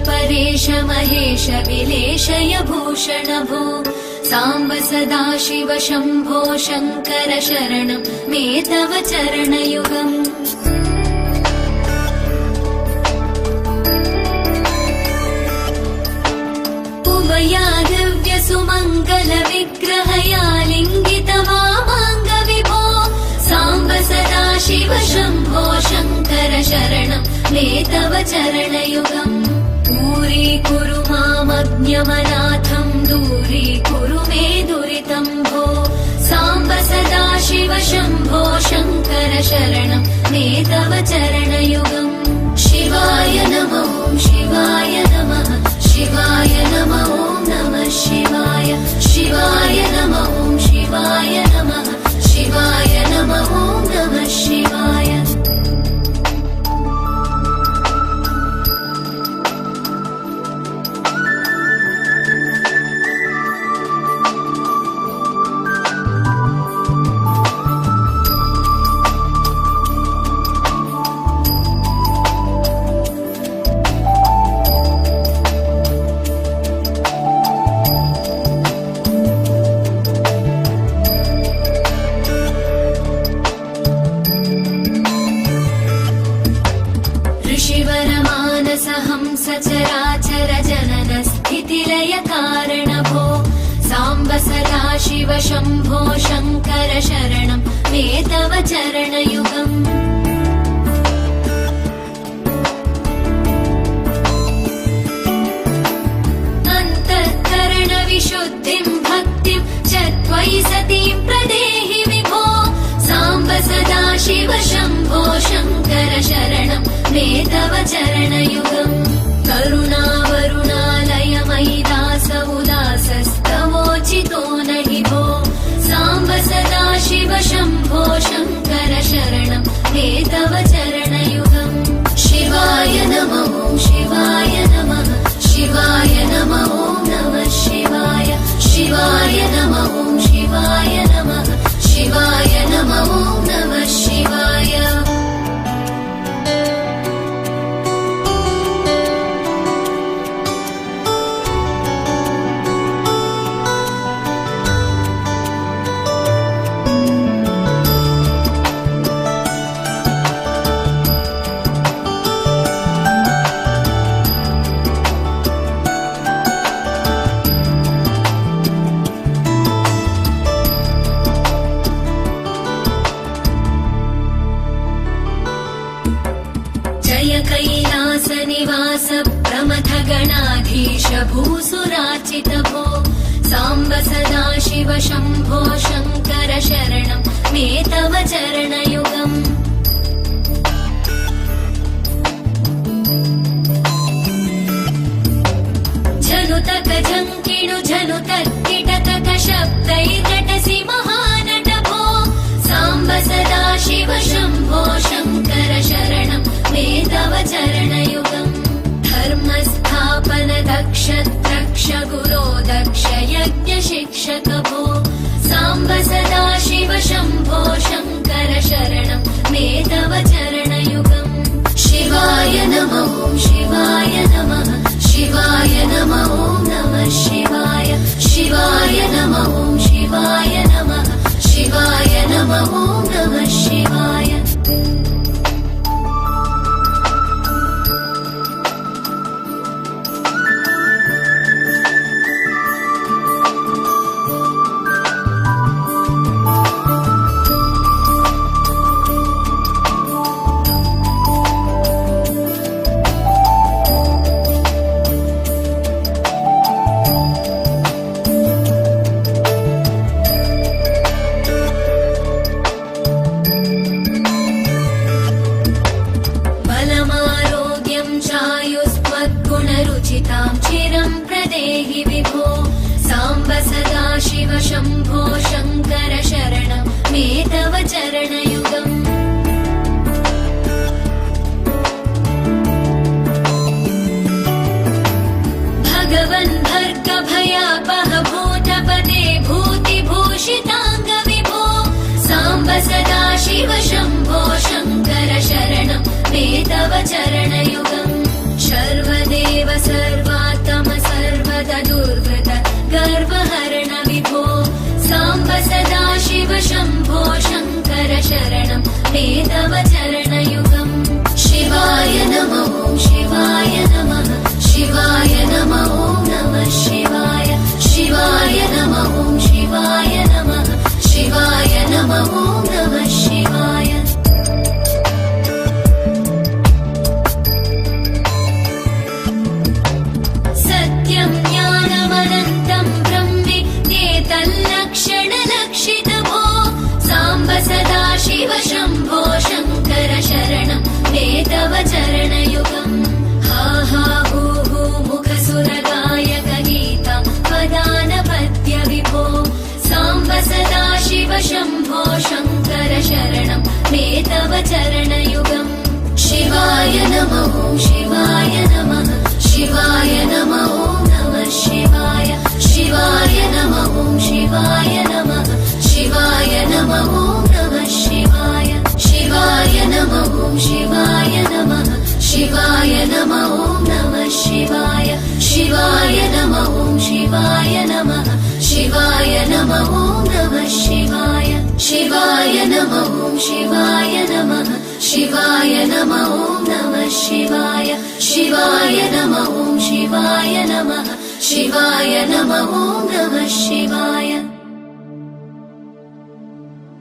परेश महेश विलेशय भूषण भो साम्ब सदाशिव शम्भो शङ्कर शरणं मे तव चरणयुगम्। उमया दिव्य सुमङ्गल विग्रहया लिङ्गित वामाङ्ग विभो साम्ब सदाशिव शम्भो शङ्कर शरणं मे तव चरणयुगम्। दूरीकुरु मामज्ञमनाथं दूरीकुरु मे दुरितं भो साम्ब सदाशिव शम्भो शङ्कर शरणं मे तव चरणयुगम्। शिवाय नमः शिवाय नमः शिवाय नमः नमः शिवाय शिवाय नमः शिवाय नमः शिवाय नमः नमः शिवाय। सचराचर जनन स्थितिलय कारण भो साम्ब सदाशिव शम्भो शङ्कर शरणं मे तव चरणयुगम्। अन्तःकरण विशुद्धिं भक्तिं च त्वयि सतीं प्रदेहि विभो साम्ब सदाशिव शम्भो शङ्कर शरणं मे तव चरणयुगम्। करुणावरुणालय मयि दास उदासस्तवोचितो नहि भो साम्ब सदाशिव शम्भो शङ्कर शरणं मे तव चरणयुगम्। शिवाय नमः शिवाय नमः शिवाय नमः नमः शिवाय शिवाय नमः शिवाय नमः शिवाय नमः नमः शिवाय। कैलास निवास प्रमथ गणाधीश भूसुरार्चित भो साम्ब सदाशिव शम्भो शङ्कर शरणं मे तव चरणयुगम्। झनुतक झङ्किणु झनुतक किटतक शब्दैर्नटसि महानट भो साम्ब सदाशिव शम्भो शङ्कर शरणं मे तव चरणयुगम्। धर्मस्थापन दक्ष द्रक्ष गुरो दक्ष यज्ञ शिक्षक भो साम्ब सदाशिव शम्भो शङ्कर शरणं मे तव चरणयुगम्। शिवाय नमः शिवाय नमः शिवाय नमः नमः शिवाय शिवाय नमः शिवाय नमः शिवाय नमः नमः शिवाय। शम्भो शङ्कर शरणं मे तव चरणयुगम् भगवन् भर्गभयापह भूतपते भूतिभूषिताङ्ग विभो साम्ब सदा शिव शम्भो शङ्कर शरणं मे तव चरणयुगम् सर्वदेव सर्वात्म सर्वदा दुर्वृत गर्वहरण विभो साम्ब सदा शिव शम्भो शङ्कर शरणं मे तव चरणयुगम् शिवाय नमः शिवाय नमः शिवाय नमः नमः शिवाय शिवाय नमः शिवाय नमः शिवाय नमः नमः शिवाय सत्यं ज्ञानमनन्तं ब्रह्मेत्येतल्लक्षणलक्षितभो साम्ब सदा शिव शम्भो शङ्कर शरणं मे तव चरणयुगम् हा हा हू हू मुखसुरगायक गीता वदानपद्य विभो साम्ब सदा शिव शम्भो शङ्कर शरणं मे तव चरणयुगम् शिवाय नमः शिवाय नमः शिवाय नमः नमः शिवाय शिवाय नमः शिवाय नमः शिवाय नमः नमः शिवाय शिवाय नमः शिवाय नमः शिवाय नमः नमः शिवाय शिवाय नमः शिवाय नमः शिवाय नमः नमः शिवाय शिवाय नमः शिवाय नमः शिवाय नमः नमः शिवाय शिवाय नमः शिवाय नमः शिवाय नमः नमः शिवाय